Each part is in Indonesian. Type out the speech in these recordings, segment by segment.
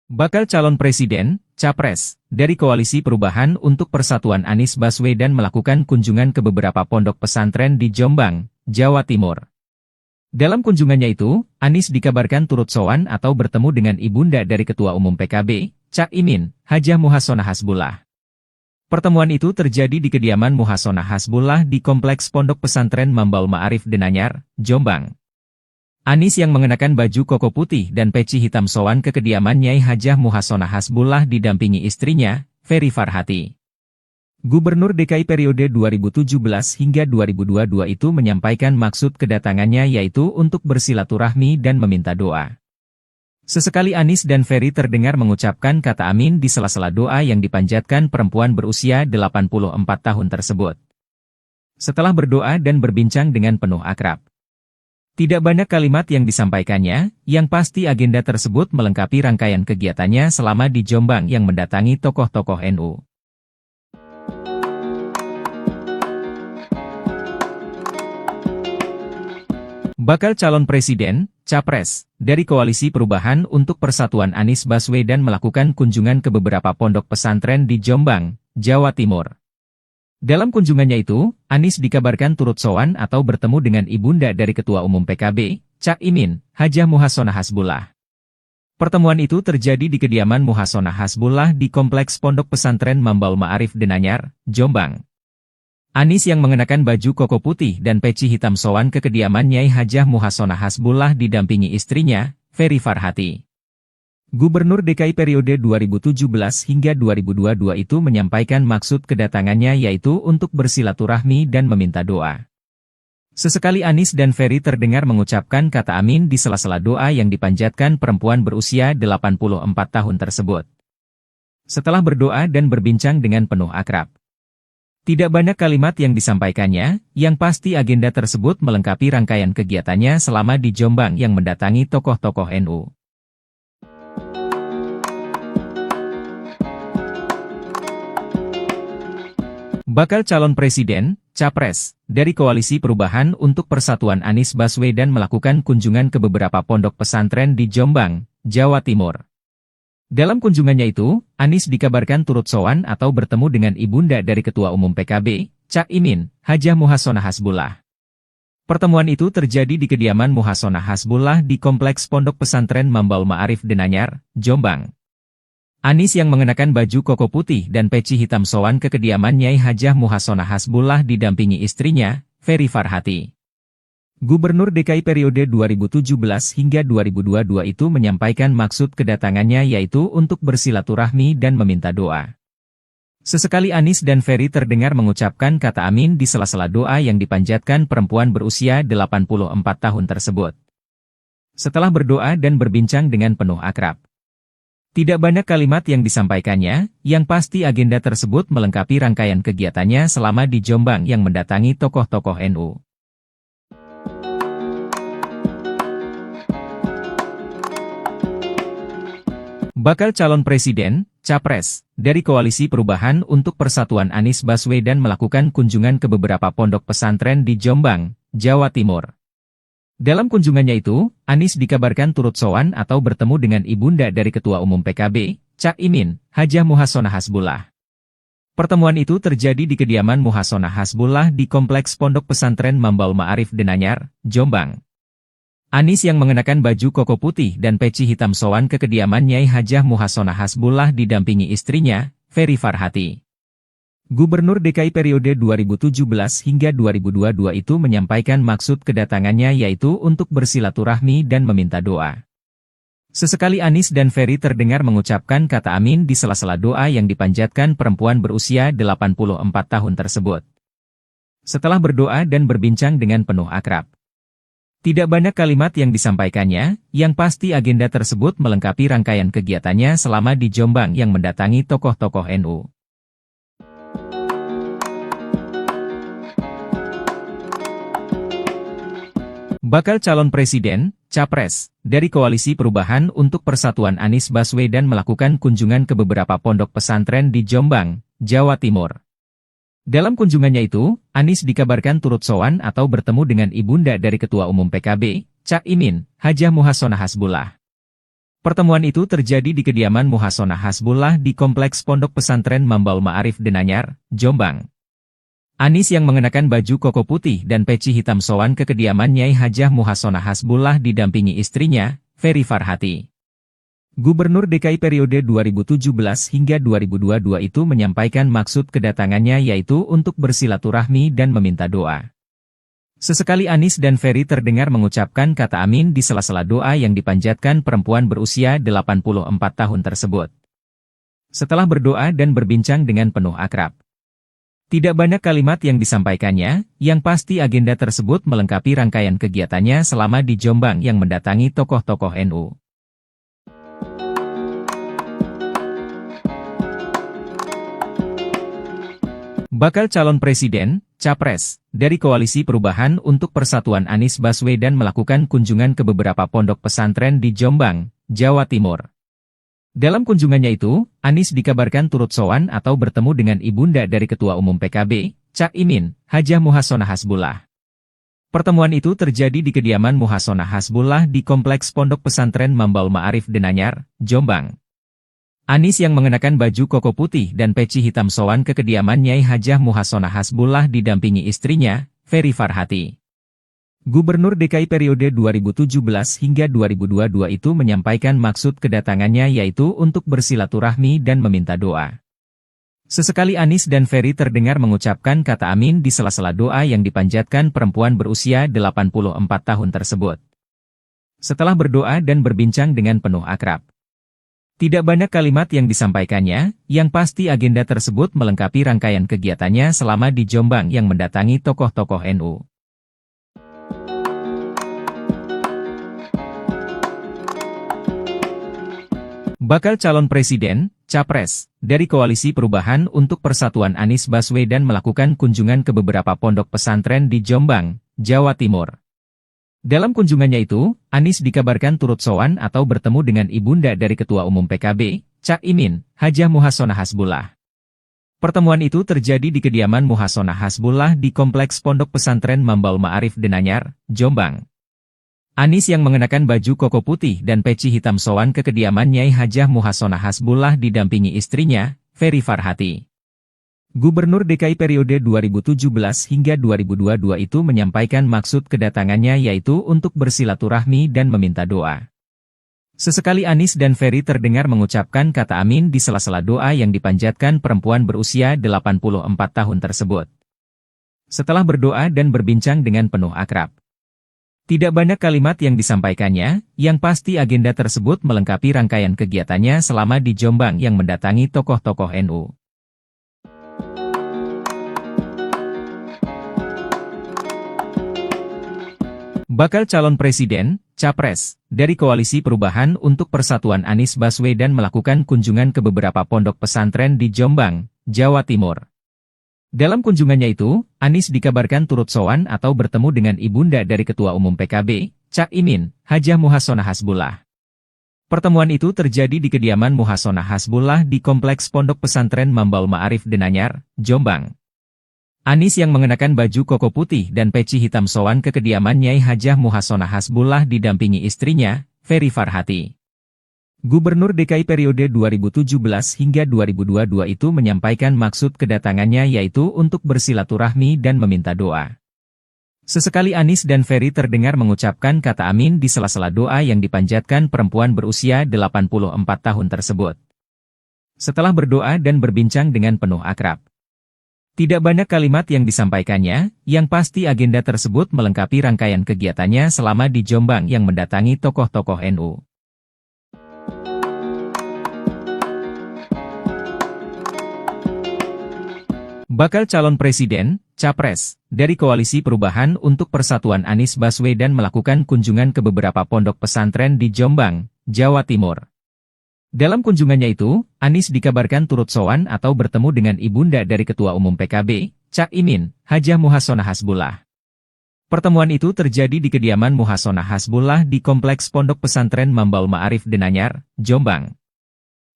Bakal calon presiden, Capres, dari Koalisi Perubahan untuk Persatuan Anies Baswedan melakukan kunjungan ke beberapa pondok pesantren di Jombang, Jawa Timur. Dalam kunjungannya itu, Anies dikabarkan turut sowan atau bertemu dengan ibunda dari Ketua Umum PKB, Cak Imin, Hajah Muhasonah Hasbullah. Pertemuan itu terjadi di kediaman Muhasonah Hasbullah di Kompleks Pondok Pesantren Mambaul Ma'arif Denanyar, Jombang. Anies yang mengenakan baju koko putih dan peci hitam sowan ke kediaman Nyai Hajah Muhasonah Hasbullah didampingi istrinya, Ferry Farhati. Gubernur DKI periode 2017 hingga 2022 itu menyampaikan maksud kedatangannya yaitu untuk bersilaturahmi dan meminta doa. Sesekali Anies dan Ferry terdengar mengucapkan kata amin di sela-sela doa yang dipanjatkan perempuan berusia 84 tahun tersebut. Setelah berdoa dan berbincang dengan penuh akrab, tidak banyak kalimat yang disampaikannya, yang pasti agenda tersebut melengkapi rangkaian kegiatannya selama di Jombang yang mendatangi tokoh-tokoh NU. Bakal calon presiden, Capres, dari Koalisi Perubahan untuk Persatuan Anies Baswedan melakukan kunjungan ke beberapa pondok pesantren di Jombang, Jawa Timur. Dalam kunjungannya itu, Anies dikabarkan turut sowan atau bertemu dengan ibunda dari Ketua Umum PKB, Cak Imin, Hajah Muhasonah Hasbullah. Pertemuan itu terjadi di kediaman Muhasonah Hasbullah di Kompleks Pondok Pesantren Mambaul Ma'arif Denanyar, Jombang. Anies yang mengenakan baju koko putih dan peci hitam sowan ke kediaman Nyai Hajah Muhasonah Hasbullah didampingi istrinya, Ferry Farhati. Gubernur DKI periode 2017 hingga 2022 itu menyampaikan maksud kedatangannya yaitu untuk bersilaturahmi dan meminta doa. Sesekali Anies dan Ferry terdengar mengucapkan kata amin di sela-sela doa yang dipanjatkan perempuan berusia 84 tahun tersebut. Setelah berdoa dan berbincang dengan penuh akrab, tidak banyak kalimat yang disampaikannya, yang pasti agenda tersebut melengkapi rangkaian kegiatannya selama di Jombang yang mendatangi tokoh-tokoh NU. Bakal calon presiden, Capres, dari Koalisi Perubahan untuk Persatuan Anies Baswedan melakukan kunjungan ke beberapa pondok pesantren di Jombang, Jawa Timur. Dalam kunjungannya itu, Anies dikabarkan turut sowan atau bertemu dengan ibunda dari Ketua Umum PKB, Cak Imin, Hajah Muhasonah Hasbullah. Pertemuan itu terjadi di kediaman Muhasonah Hasbullah di Kompleks Pondok Pesantren Mambaul Ma'arif Denanyar, Jombang. Anies yang mengenakan baju koko putih dan peci hitam sowan ke kediaman Nyai Hajah Muhasonah Hasbullah didampingi istrinya, Ferry Farhati. Gubernur DKI periode 2017 hingga 2022 itu menyampaikan maksud kedatangannya yaitu untuk bersilaturahmi dan meminta doa. Sesekali Anies dan Ferry terdengar mengucapkan kata amin di sela-sela doa yang dipanjatkan perempuan berusia 84 tahun tersebut. Setelah berdoa dan berbincang dengan penuh akrab, tidak banyak kalimat yang disampaikannya, yang pasti agenda tersebut melengkapi rangkaian kegiatannya selama di Jombang yang mendatangi tokoh-tokoh NU. Bakal calon presiden, Capres, dari Koalisi Perubahan untuk Persatuan Anies Baswedan melakukan kunjungan ke beberapa pondok pesantren di Jombang, Jawa Timur. Dalam kunjungannya itu, Anies dikabarkan turut sowan atau bertemu dengan ibunda dari Ketua Umum PKB, Cak Imin, Hajah Muhasonah Hasbullah. Pertemuan itu terjadi di kediaman Muhasonah Hasbullah di Kompleks Pondok Pesantren Mambaul Ma'arif Denanyar, Jombang. Anies yang mengenakan baju koko putih dan peci hitam sowan ke kediaman Nyai Hajah Muhasonah Hasbullah didampingi istrinya, Ferry Farhati. Gubernur DKI periode 2017 hingga 2022 itu menyampaikan maksud kedatangannya yaitu untuk bersilaturahmi dan meminta doa. Sesekali Anies dan Ferry terdengar mengucapkan kata amin di sela-sela doa yang dipanjatkan perempuan berusia 84 tahun tersebut. Setelah berdoa dan berbincang dengan penuh akrab, tidak banyak kalimat yang disampaikannya, yang pasti agenda tersebut melengkapi rangkaian kegiatannya selama di Jombang yang mendatangi tokoh-tokoh NU. Bakal calon presiden, Capres, dari Koalisi Perubahan untuk Persatuan Anies Baswedan melakukan kunjungan ke beberapa pondok pesantren di Jombang, Jawa Timur. Dalam kunjungannya itu, Anies dikabarkan turut sowan atau bertemu dengan ibunda dari Ketua Umum PKB, Cak Imin, Hajah Muhasonah Hasbullah. Pertemuan itu terjadi di kediaman Muhasona Hasbullah di Kompleks Pondok Pesantren Mambaul Ma'arif Denanyar, Jombang. Anis yang mengenakan baju koko putih dan peci hitam sowan ke kediaman Nyai Hajah Muhasona Hasbullah didampingi istrinya, Ferry Farhati. Gubernur DKI periode 2017 hingga 2022 itu menyampaikan maksud kedatangannya yaitu untuk bersilaturahmi dan meminta doa. Sesekali Anis dan Ferry terdengar mengucapkan kata amin di sela-sela doa yang dipanjatkan perempuan berusia 84 tahun tersebut. Setelah berdoa dan berbincang dengan penuh akrab, tidak banyak kalimat yang disampaikannya, yang pasti agenda tersebut melengkapi rangkaian kegiatannya selama di Jombang yang mendatangi tokoh-tokoh NU. Bakal calon presiden, Capres, dari Koalisi Perubahan untuk Persatuan Anies Baswedan melakukan kunjungan ke beberapa pondok pesantren di Jombang, Jawa Timur. Dalam kunjungannya itu, Anies dikabarkan turut sowan atau bertemu dengan ibunda dari Ketua Umum PKB, Cak Imin, Hajah Muhasona Hasbullah. Pertemuan itu terjadi di kediaman Muhasona Hasbullah di Kompleks Pondok Pesantren Mambaul Ma'arif Denanyar, Jombang. Anis yang mengenakan baju koko putih dan peci hitam sowan ke kediaman Nyai Hajah Muhasona Hasbullah didampingi istrinya, Ferry Farhati. Gubernur DKI periode 2017 hingga 2022 itu menyampaikan maksud kedatangannya yaitu untuk bersilaturahmi dan meminta doa. Sesekali Anis dan Ferry terdengar mengucapkan kata amin di sela-sela doa yang dipanjatkan perempuan berusia 84 tahun tersebut. Setelah berdoa dan berbincang dengan penuh akrab, tidak banyak kalimat yang disampaikannya, yang pasti agenda tersebut melengkapi rangkaian kegiatannya selama di Jombang yang mendatangi tokoh-tokoh NU. Bakal calon presiden, Capres, dari Koalisi Perubahan untuk Persatuan Anies Baswedan melakukan kunjungan ke beberapa pondok pesantren di Jombang, Jawa Timur. Dalam kunjungannya itu, Anis dikabarkan turut sowan atau bertemu dengan ibunda dari Ketua Umum PKB, Cak Imin, Hajah Muhasona Hasbullah. Pertemuan itu terjadi di kediaman Muhasona Hasbullah di Kompleks Pondok Pesantren Mambaul Ma'arif Denanyar, Jombang. Anis yang mengenakan baju koko putih dan peci hitam sowan ke kediaman Nyai Hajah Muhasona Hasbullah didampingi istrinya, Ferry Farhati. Gubernur DKI periode 2017 hingga 2022 itu menyampaikan maksud kedatangannya yaitu untuk bersilaturahmi dan meminta doa. Sesekali Anis dan Ferry terdengar mengucapkan kata amin di sela-sela doa yang dipanjatkan perempuan berusia 84 tahun tersebut. Setelah berdoa dan berbincang dengan penuh akrab, tidak banyak kalimat yang disampaikannya, yang pasti agenda tersebut melengkapi rangkaian kegiatannya selama di Jombang yang mendatangi tokoh-tokoh NU. Bakal calon presiden, Capres, dari Koalisi Perubahan untuk Persatuan Anies Baswedan melakukan kunjungan ke beberapa pondok pesantren di Jombang, Jawa Timur. Dalam kunjungannya itu, Anis dikabarkan turut sowan atau bertemu dengan ibunda dari Ketua Umum PKB, Cak Imin, Hajah Muhasona Hasbullah. Pertemuan itu terjadi di kediaman Muhasona Hasbullah di Kompleks Pondok Pesantren Mambaul Ma'arif Denanyar, Jombang. Anis yang mengenakan baju koko putih dan peci hitam sowan ke kediaman Nyai Hajah Muhasona Hasbullah didampingi istrinya, Ferry Farhati. Gubernur DKI periode 2017 hingga 2022 itu menyampaikan maksud kedatangannya yaitu untuk bersilaturahmi dan meminta doa. Sesekali Anis dan Ferry terdengar mengucapkan kata amin di sela-sela doa yang dipanjatkan perempuan berusia 84 tahun tersebut. Setelah berdoa dan berbincang dengan penuh akrab, tidak banyak kalimat yang disampaikannya, yang pasti agenda tersebut melengkapi rangkaian kegiatannya selama di Jombang yang mendatangi tokoh-tokoh NU. Bakal calon presiden, Capres, dari Koalisi Perubahan untuk Persatuan Anies Baswedan melakukan kunjungan ke beberapa pondok pesantren di Jombang, Jawa Timur. Dalam kunjungannya itu, Anis dikabarkan turut sowan atau bertemu dengan ibunda dari Ketua Umum PKB, Cak Imin, Hajah Muhasona Hasbullah. Pertemuan itu terjadi di kediaman Muhasona Hasbullah di Kompleks Pondok Pesantren Mambaul Ma'arif Denanyar, Jombang.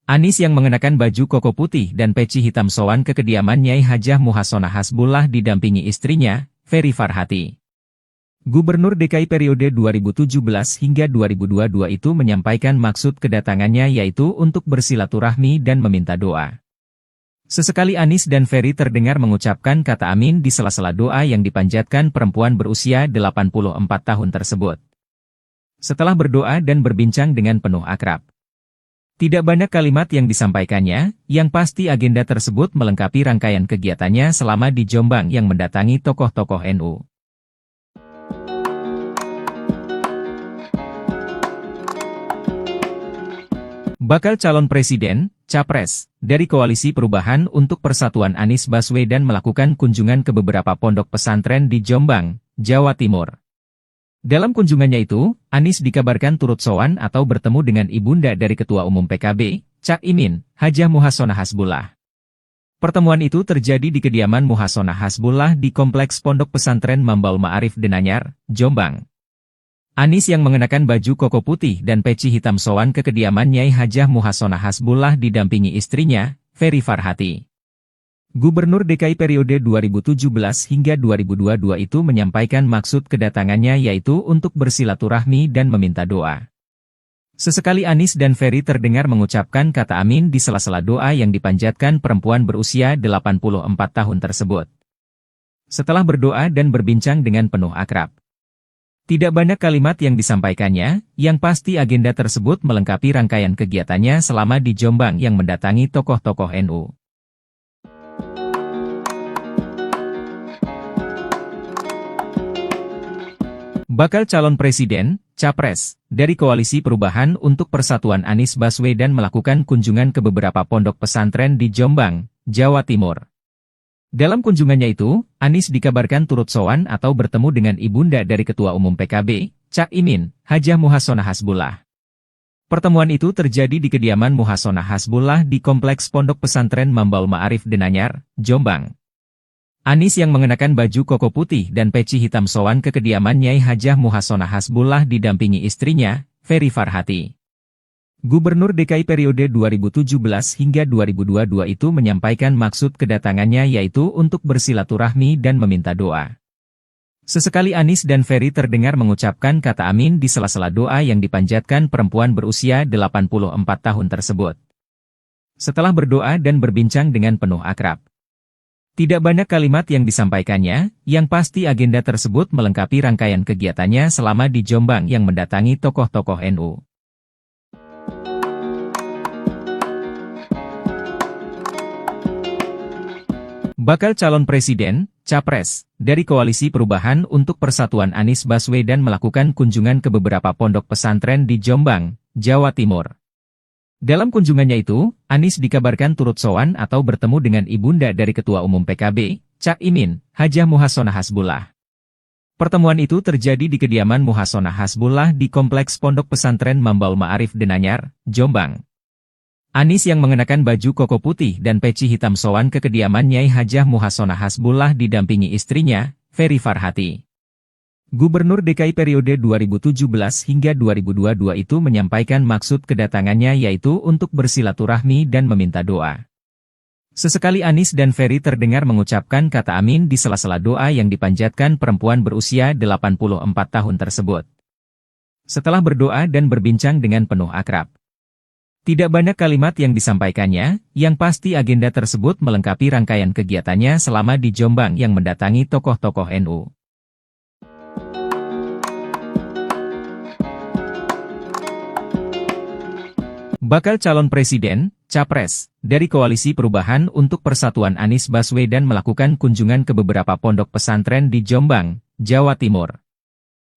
Anis yang mengenakan baju koko putih dan peci hitam sowan ke kediaman Nyai Hajah Muhasona Hasbullah didampingi istrinya, Ferry Farhati. Gubernur DKI periode 2017 hingga 2022 itu menyampaikan maksud kedatangannya yaitu untuk bersilaturahmi dan meminta doa. Sesekali Anies dan Ferry terdengar mengucapkan kata amin di sela-sela doa yang dipanjatkan perempuan berusia 84 tahun tersebut. Setelah berdoa dan berbincang dengan penuh akrab. Tidak banyak kalimat yang disampaikannya, yang pasti agenda tersebut melengkapi rangkaian kegiatannya selama di Jombang yang mendatangi tokoh-tokoh NU. Bakal calon presiden, capres, dari Koalisi Perubahan untuk Persatuan Anies Baswedan melakukan kunjungan ke beberapa pondok pesantren di Jombang, Jawa Timur. Dalam kunjungannya itu, Anies dikabarkan turut sowan atau bertemu dengan ibunda dari Ketua Umum PKB, Cak Imin, Hajah Muhasonah Hasbullah. Pertemuan itu terjadi di kediaman Muhasonah Hasbullah di Kompleks Pondok Pesantren Mambaul Ma'arif Denanyar, Jombang. Anies yang mengenakan baju koko putih dan peci hitam sowan ke kediaman Nyai Hajah Muhasonah Hasbullah didampingi istrinya, Ferry Farhati. Gubernur DKI periode 2017 hingga 2022 itu menyampaikan maksud kedatangannya yaitu untuk bersilaturahmi dan meminta doa. Sesekali Anies dan Ferry terdengar mengucapkan kata amin di sela-sela doa yang dipanjatkan perempuan berusia 84 tahun tersebut. Setelah berdoa dan berbincang dengan penuh akrab. Tidak banyak kalimat yang disampaikannya, yang pasti agenda tersebut melengkapi rangkaian kegiatannya selama di Jombang yang mendatangi tokoh-tokoh NU. Bakal calon presiden, capres, dari Koalisi Perubahan untuk Persatuan Anies Baswedan melakukan kunjungan ke beberapa pondok pesantren di Jombang, Jawa Timur. Dalam kunjungannya itu, Anies dikabarkan turut sowan atau bertemu dengan ibunda dari Ketua Umum PKB, Cak Imin, Hajah Muhasonah Hasbullah. Pertemuan itu terjadi di kediaman Muhasonah Hasbullah di Kompleks Pondok Pesantren Mambaul Ma'arif Denanyar, Jombang. Anies yang mengenakan baju koko putih dan peci hitam sowan ke kediaman Nyai Hajah Muhasonah Hasbullah didampingi istrinya, Ferry Farhati. Gubernur DKI periode 2017 hingga 2022 itu menyampaikan maksud kedatangannya yaitu untuk bersilaturahmi dan meminta doa. Sesekali Anies dan Ferry terdengar mengucapkan kata amin di sela-sela doa yang dipanjatkan perempuan berusia 84 tahun tersebut. Setelah berdoa dan berbincang dengan penuh akrab. Tidak banyak kalimat yang disampaikannya, yang pasti agenda tersebut melengkapi rangkaian kegiatannya selama di Jombang yang mendatangi tokoh-tokoh NU. Bakal calon presiden, capres, dari Koalisi Perubahan untuk Persatuan Anies Baswedan melakukan kunjungan ke beberapa pondok pesantren di Jombang, Jawa Timur. Dalam kunjungannya itu, Anies dikabarkan turut sowan atau bertemu dengan ibunda dari Ketua Umum PKB, Cak Imin, Hajah Muhasonah Hasbullah. Pertemuan itu terjadi di kediaman Muhasonah Hasbullah di Kompleks Pondok Pesantren Mambaul Ma'arif Denanyar, Jombang. Anies yang mengenakan baju koko putih dan peci hitam sowan ke kediaman Nyai Hajah Muhasonah Hasbullah didampingi istrinya, Ferry Farhati. Gubernur DKI periode 2017 hingga 2022 itu menyampaikan maksud kedatangannya yaitu untuk bersilaturahmi dan meminta doa. Sesekali Anies dan Ferry terdengar mengucapkan kata amin di sela-sela doa yang dipanjatkan perempuan berusia 84 tahun tersebut. Setelah berdoa dan berbincang dengan penuh akrab. Tidak banyak kalimat yang disampaikannya, yang pasti agenda tersebut melengkapi rangkaian kegiatannya selama di Jombang yang mendatangi tokoh-tokoh NU. Bakal calon presiden, capres, dari Koalisi Perubahan untuk Persatuan Anies Baswedan melakukan kunjungan ke beberapa pondok pesantren di Jombang, Jawa Timur.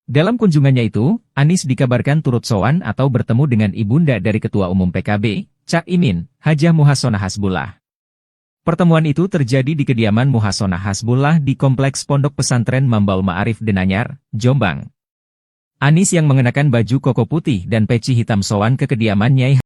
Dalam kunjungannya itu, Anies dikabarkan turut sowan atau bertemu dengan ibunda dari Ketua Umum PKB, Cak Imin, Hajah Muhasonah Hasbullah. Pertemuan itu terjadi di kediaman Muhasonah Hasbullah di Kompleks Pondok Pesantren Mambaul Ma'arif Denanyar, Jombang. Anies yang mengenakan baju koko putih dan peci hitam sowan ke kediaman Nyai